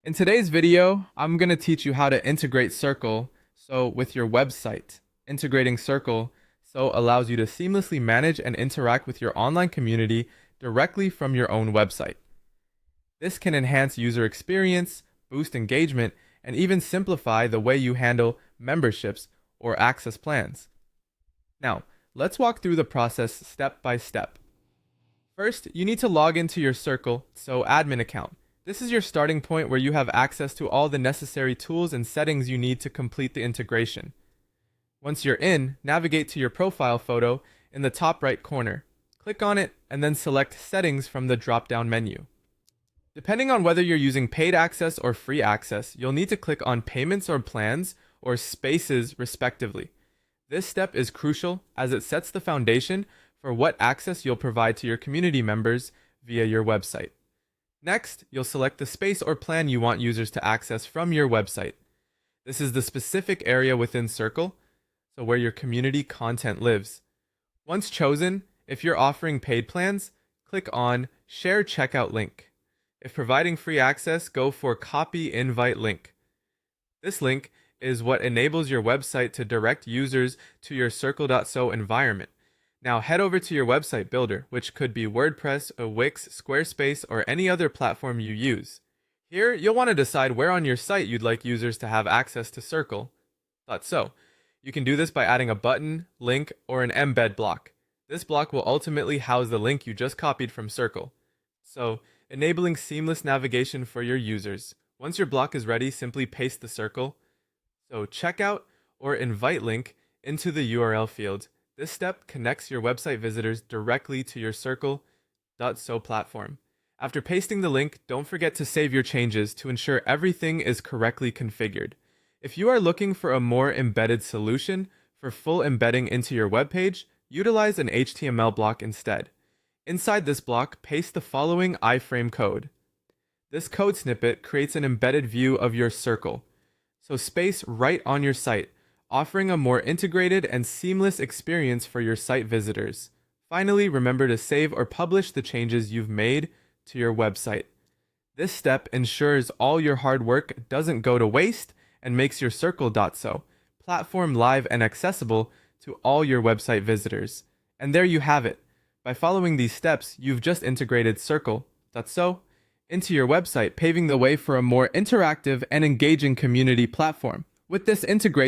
In today's video, I'm going to teach you how to integrate Circle.so with your website. Integrating Circle.so allows you to seamlessly manage and interact with your online community directly from your own website. This can enhance user experience, boost engagement, and even simplify the way you handle memberships or access plans. Now, let's walk through the process step by step. First, you need to log into your Circle.so admin account. This is your starting point where you have access to all the necessary tools and settings you need to complete the integration. Once you're in, navigate to your profile photo in the top right corner. Click on it and then select Settings from the drop-down menu. Depending on whether you're using paid access or free access, you'll need to click on Payments or Plans or Spaces respectively. This step is crucial as it sets the foundation for what access you'll provide to your community members via your website. Next, you'll select the space or plan you want users to access from your website. This is the specific area within Circle, so where your community content lives. Once chosen, if you're offering paid plans, click on Share Checkout Link. If providing free access, go for Copy Invite Link. This link is what enables your website to direct users to your Circle.so environment. Now head over to your website builder, which could be WordPress, a Wix, Squarespace, or any other platform you use. Here, you'll want to decide where on your site you'd like users to have access to Circle.so. You can do this by adding a button, link, or an embed block. This block will ultimately house the link you just copied from Circle.so, enabling seamless navigation for your users. Once your block is ready, simply paste the Circle.so checkout or invite link into the URL field. This step connects your website visitors directly to your Circle.so platform. After pasting the link, don't forget to save your changes to ensure everything is correctly configured. If you are looking for a more embedded solution for full embedding into your web page, utilize an HTML block instead. Inside this block, paste the following iframe code. This code snippet creates an embedded view of your Circle, so space right on your site, offering a more integrated and seamless experience for your site visitors. Finally, remember to save or publish the changes you've made to your website. This step ensures all your hard work doesn't go to waste and makes your Circle.so platform live and accessible to all your website visitors. And there you have it. By following these steps, you've just integrated Circle.so into your website, paving the way for a more interactive and engaging community platform. With this integration,